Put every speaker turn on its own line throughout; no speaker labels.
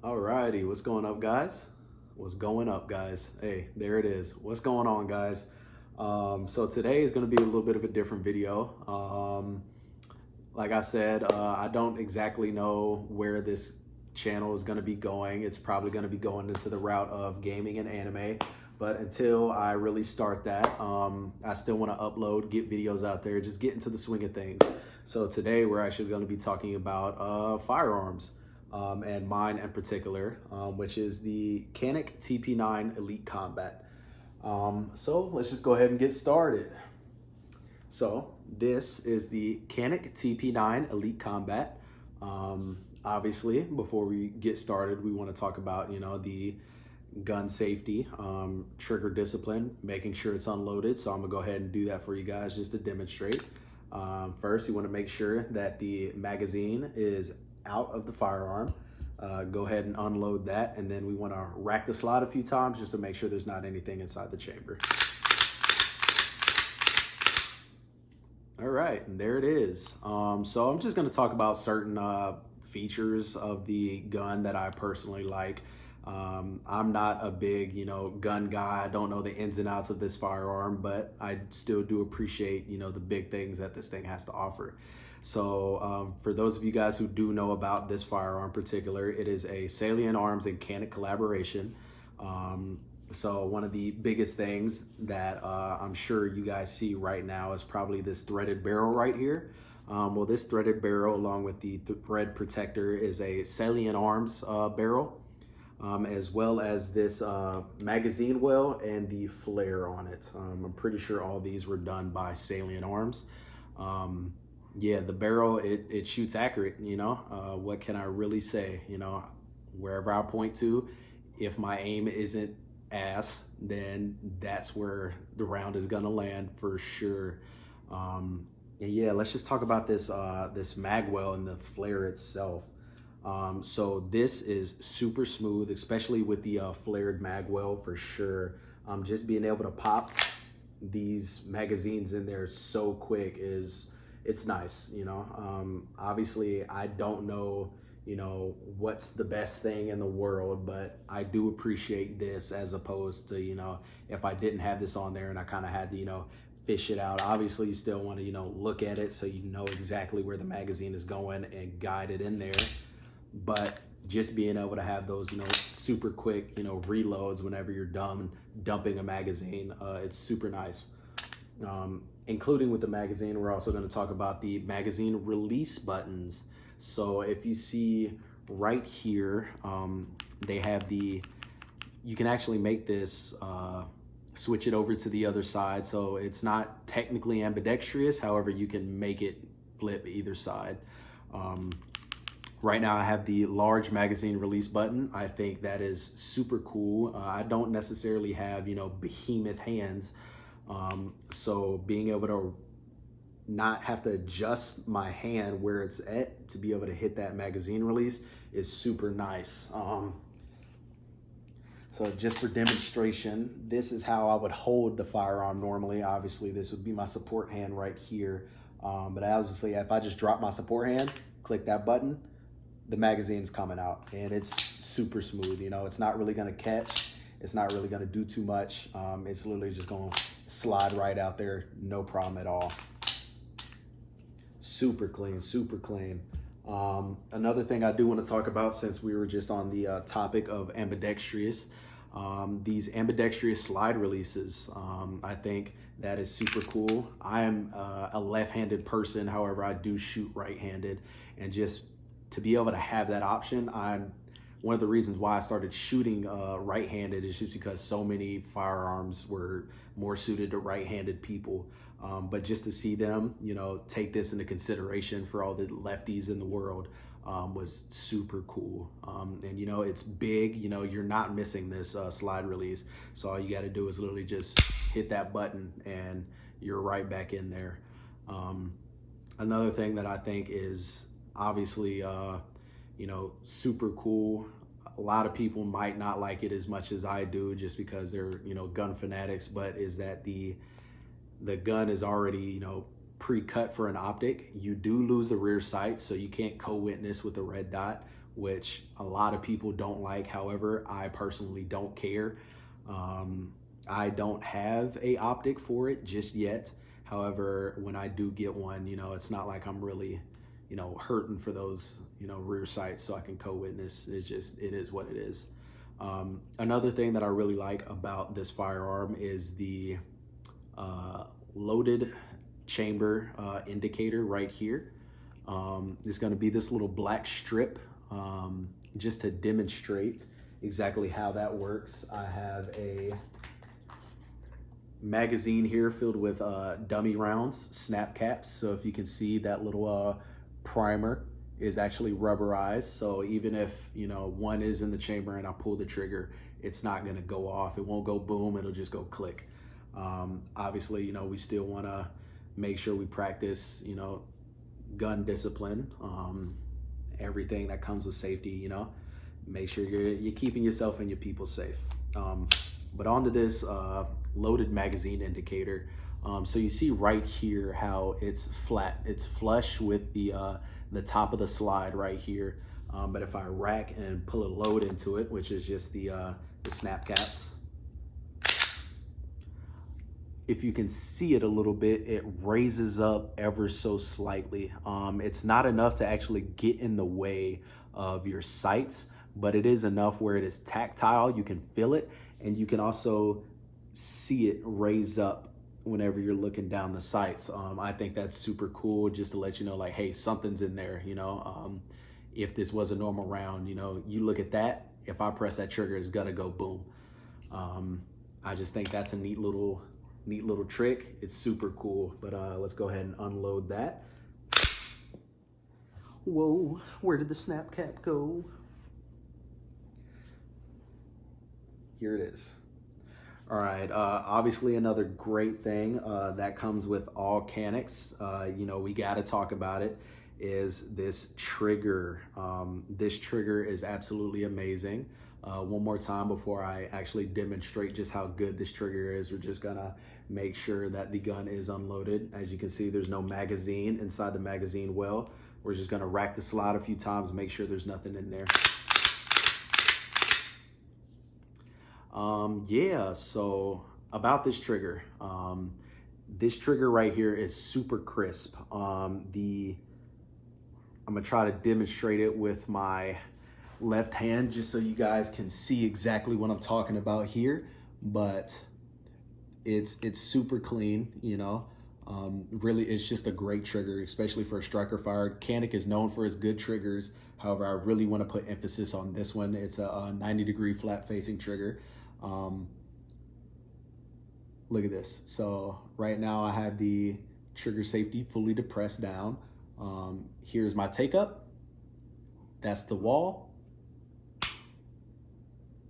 Alrighty, what's going up, guys? What's going up, guys? Hey, there it is. What's going on, guys? So today is going to be a little bit of a different video. Like I said, I don't exactly know where this channel is going to be going. It's probably going to be going into the route of gaming and anime. But until I really start that, I still want to upload, get videos out there, just get into the swing of things. So today we're actually going to be talking about firearms. And mine in particular, which is the Canik TP9 Elite Combat. So let's just go ahead and get started. So this is the Canik TP9 Elite Combat. Obviously, before we get started, we want to talk about, the gun safety, trigger discipline, making sure it's unloaded. So I'm gonna go ahead and do that for you guys just to demonstrate. First, you want to make sure that the magazine is out of the firearm. Go ahead and unload that, and then we want to rack the slide a few times just to make sure there's not anything inside the chamber. All right, and there it is. So I'm just going to talk about certain features of the gun that I personally like. I'm not a big, gun guy. I don't know the ins and outs of this firearm, but I still do appreciate, the big things that this thing has to offer. So for those of you guys who do know about this firearm in particular, it is a Salient Arms and Canik collaboration. So one of the biggest things that I'm sure you guys see right now is probably this threaded barrel right here. Well, this threaded barrel along with the thread protector is a Salient Arms barrel. As well as this magazine well and the flare on it. I'm pretty sure all these were done by Salient Arms. Yeah, the barrel, it shoots accurate, what can I really say? Wherever I point to, if my aim isn't ass, then that's where the round is gonna land for sure. And yeah, let's just talk about this this mag well and the flare itself. So this is super smooth, especially with the flared mag well for sure. Just being able to pop these magazines in there so quick it's nice, obviously I don't know, what's the best thing in the world, but I do appreciate this as opposed to, if I didn't have this on there and I kind of had to, fish it out. Obviously you still want to, look at it so you know exactly where the magazine is going and guide it in there. But just being able to have those, super quick, reloads whenever you're done dumping a magazine, it's super nice. Including with the magazine, we're also going to talk about the magazine release buttons. So if you see right here, they have you can actually make this, switch it over to the other side. So it's not technically ambidextrous, however, you can make it flip either side. Right now I have the large magazine release button. I think that is super cool. I don't necessarily have, behemoth hands. So being able to not have to adjust my hand where it's at to be able to hit that magazine release is super nice. So just for demonstration, this is how I would hold the firearm normally. Obviously this would be my support hand right here. But obviously if I just drop my support hand, click that button, the magazine's coming out and it's super smooth. It's not really gonna catch. It's not really gonna do too much. It's literally just gonna slide right out there, no problem at all. Super clean, super clean. Another thing I do want to talk about, since we were just on the topic of ambidextrous, these ambidextrous slide releases. I think that is super cool. I am a left-handed person, however, I do shoot right-handed, and just to be able to have that option, one of the reasons why I started shooting right-handed is just because so many firearms were more suited to right-handed people. But just to see them, take this into consideration for all the lefties in the world was super cool. And it's big, you're not missing this slide release. So all you got to do is literally just hit that button and you're right back in there. Another thing that I think is obviously, super cool. A lot of people might not like it as much as I do just because they're, gun fanatics, but is that the gun is already, pre-cut for an optic. You do lose the rear sight, so you can't co-witness with the red dot, which a lot of people don't like. However, I personally don't care. I don't have a optic for it just yet. However, when I do get one, it's not like I'm really, hurting for those, rear sights so I can co-witness. It is what it is. Another thing that I really like about this firearm is the loaded chamber indicator right here. There's going to be this little black strip just to demonstrate exactly how that works. I have a magazine here filled with dummy rounds, snap caps. So if you can see, that little primer is actually rubberized. So even if one is in the chamber and I pull the trigger, it's not going to go off. It won't go boom. It'll just go click. Obviously, we still want to make sure we practice, gun discipline, everything that comes with safety. Make sure you're keeping yourself and your people safe. But onto this loaded magazine indicator. So you see right here how it's flat. It's flush with the top of the slide right here. But if I rack and pull a load into it, which is just the snap caps, if you can see it a little bit, it raises up ever so slightly. It's not enough to actually get in the way of your sights, but it is enough where it is tactile. You can feel it, and you can also see it raise up whenever you're looking down the sights. I think that's super cool, just to let you know, like, hey, something's in there. If this was a normal round, you look at that, if I press that trigger, it's gonna go boom. I just think that's a neat little trick. It's super cool. But let's go ahead and unload that. Whoa, where did the snap cap go? Here it is. All right, obviously another great thing that comes with all Caniks, we gotta talk about it, is this trigger. This trigger is absolutely amazing. One more time before I actually demonstrate just how good this trigger is, we're just gonna make sure that the gun is unloaded. As you can see, there's no magazine inside the magazine well. We're just gonna rack the slide a few times, make sure there's nothing in there. Yeah, so about this trigger right here is super crisp. I'm gonna try to demonstrate it with my left hand just so you guys can see exactly what I'm talking about here, but it's super clean, really it's just a great trigger, especially for a striker fire. Canik is known for its good triggers. However, I really want to put emphasis on this one. It's a 90-degree flat facing trigger. Look at this. So right now I have the trigger safety fully depressed down. Here's my take up. That's the wall.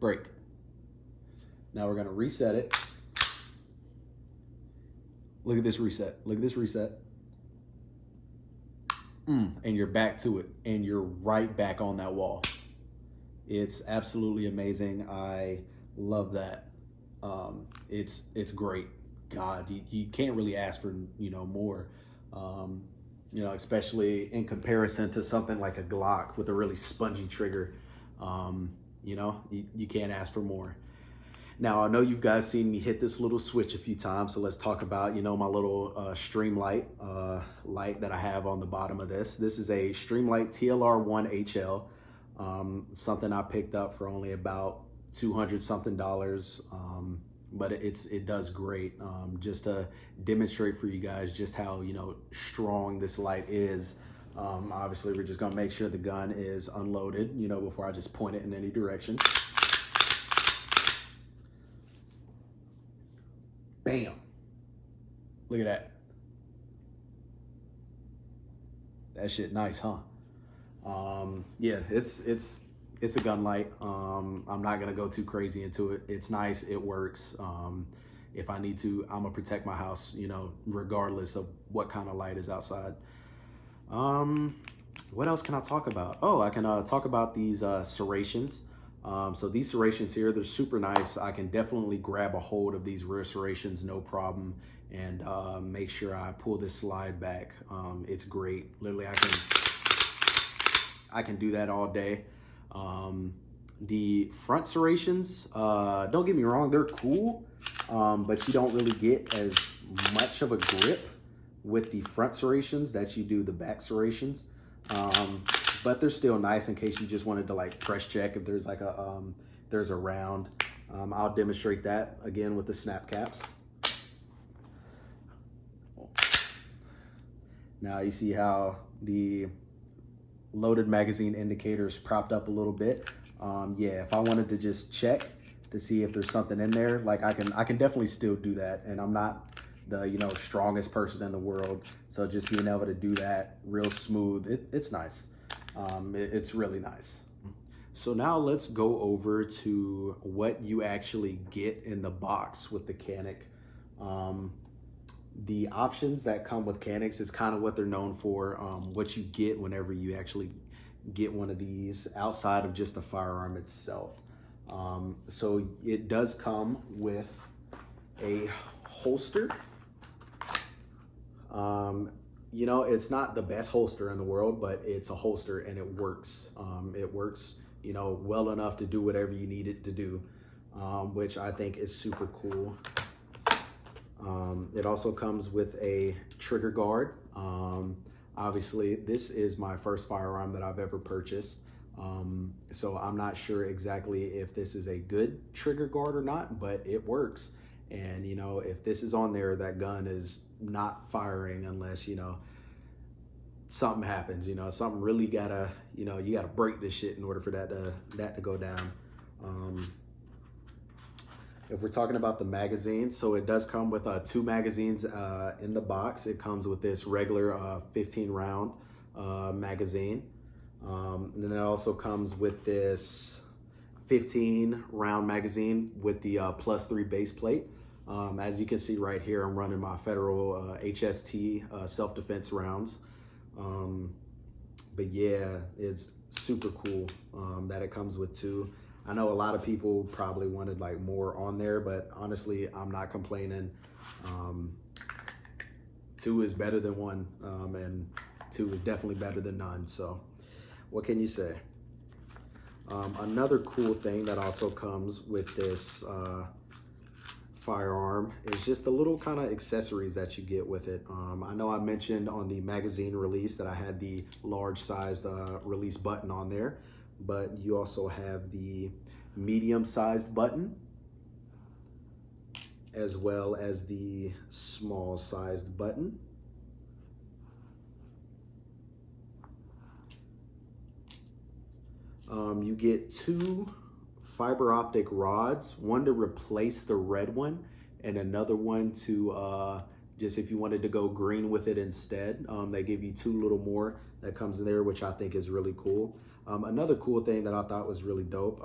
Break. Now we're gonna reset it. Look at this reset. Look at this reset. And you're back to it, and you're right back on that wall. It's absolutely amazing. I love that. It's great. God, you can't really ask for more. Especially in comparison to something like a Glock with a really spongy trigger. You can't ask for more. Now, I know you guys seen me hit this little switch a few times, so let's talk about, my little stream light that I have on the bottom of this. This is a Streamlight TLR1 HL, something I picked up for only about $200 something, but it does great. Just to demonstrate for you guys just how strong this light is. Obviously, we're just gonna make sure the gun is unloaded, before I just point it in any direction. Bam! Look at that. That shit nice, huh? Yeah, it's a gun light. I'm not gonna go too crazy into it. It's nice, it works. If I need to, I'm gonna protect my house, regardless of what kind of light is outside. What else can I talk about? Oh, I can talk about these serrations. So these serrations here, they're super nice. I can definitely grab a hold of these rear serrations, no problem, and make sure I pull this slide back. It's great. Literally, I can do that all day. The front serrations, don't get me wrong, they're cool, but you don't really get as much of a grip with the front serrations that you do the back serrations. But they're still nice in case you just wanted to like press check if there's like there's a round. I'll demonstrate that again with the snap caps. Now you see how the loaded magazine indicator is propped up a little bit. Yeah, if I wanted to just check to see if there's something in there, like I can definitely still do that. And I'm not the strongest person in the world, so just being able to do that real smooth, it's nice. It's really nice. So now let's go over to what you actually get in the box with the Canik. The options that come with Caniks is kind of what they're known for, what you get whenever you actually get one of these outside of just the firearm itself. So it does come with a holster. It's not the best holster in the world, but it's a holster and it works. It works, well enough to do whatever you need it to do, which I think is super cool. It also comes with a trigger guard. Obviously, this is my first firearm that I've ever purchased. So I'm not sure exactly if this is a good trigger guard or not, but it works. And, if this is on there, that gun is not firing unless, something happens, something really gotta, you gotta break this shit in order for that to go down. If we're talking about the magazine, so it does come with 2 magazines in the box. It comes with this regular 15 round magazine. And then it also comes with this 15 round magazine with the +3 base plate. As you can see right here, I'm running my Federal HST self-defense rounds. But yeah, it's super cool that it comes with 2. I know a lot of people probably wanted like more on there, but honestly, I'm not complaining. 2 is better than 1, and 2 is definitely better than none. So what can you say? Another cool thing that also comes with this firearm is just the little kind of accessories that you get with it. I know I mentioned on the magazine release that I had the large sized release button on there, but you also have the medium sized button as well as the small sized button. You get 2 fiber optic rods, one to replace the red one and another one to just if you wanted to go green with it instead. They give you 2 little more that comes in there, which I think is really cool. Another cool thing that I thought was really dope,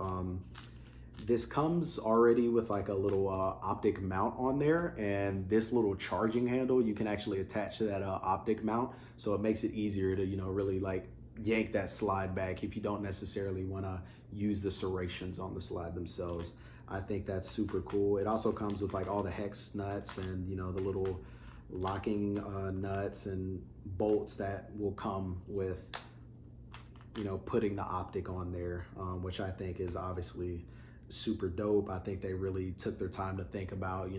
this comes already with like a little optic mount on there, and this little charging handle you can actually attach to that optic mount, so it makes it easier to really like yank that slide back if you don't necessarily want to use the serrations on the slide themselves. I think that's super cool. It also comes with like all the hex nuts and the little locking nuts and bolts that will come with putting the optic on there, which I think is obviously super dope. I think they really took their time to think about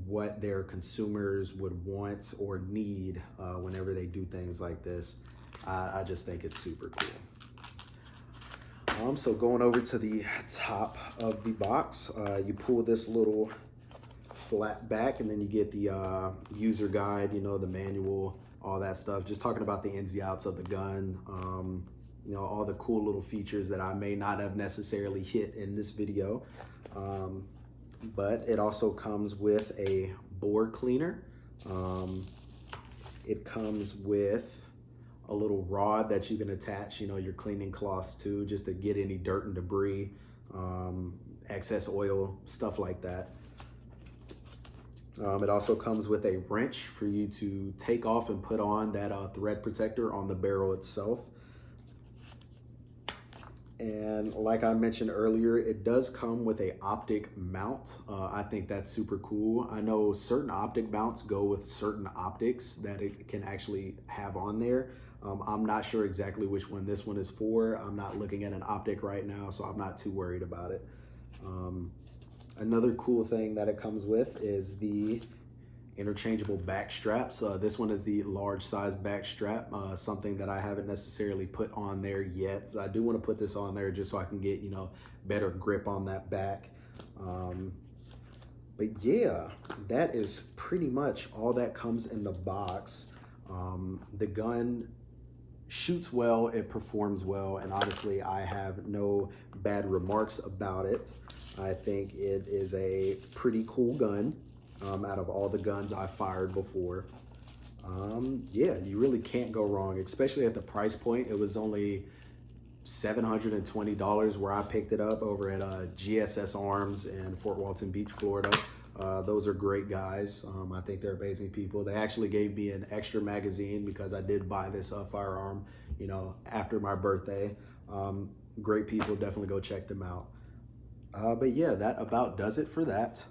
what their consumers would want or need whenever they do things like this. I just think it's super cool. So going over to the top of the box, you pull this little flat back, and then you get the user guide, the manual, all that stuff. Just talking about the ins and outs of the gun, all the cool little features that I may not have necessarily hit in this video. But it also comes with a bore cleaner. It comes with a little rod that you can attach, your cleaning cloths to, just to get any dirt and debris, excess oil, stuff like that. It also comes with a wrench for you to take off and put on that thread protector on the barrel itself. And like I mentioned earlier, it does come with a optic mount. I think that's super cool. I know certain optic mounts go with certain optics that it can actually have on there. I'm not sure exactly which one this one is for. I'm not looking at an optic right now, so I'm not too worried about it. Another cool thing that it comes with is the interchangeable back straps. This one is the large size back strap, something that I haven't necessarily put on there yet. So I do want to put this on there just so I can get, you know, better grip on that back. But yeah, that is pretty much all that comes in the box. The gun shoots well, it performs well, and honestly, I have no bad remarks about it. I think it is a pretty cool gun out of all the guns I've fired before. Yeah, you really can't go wrong, especially at the price point. It was only $720 where I picked it up over at GSS Arms in Fort Walton Beach, Florida. Those are great guys. I think they're amazing people. They actually gave me an extra magazine because I did buy this firearm, you know, after my birthday. Great people, definitely go check them out. But yeah, that about does it for that.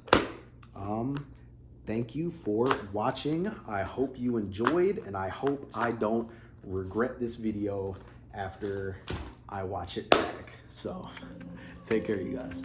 Thank you for watching. I hope you enjoyed, and I hope I don't regret this video after I watch it back. So take care, you guys.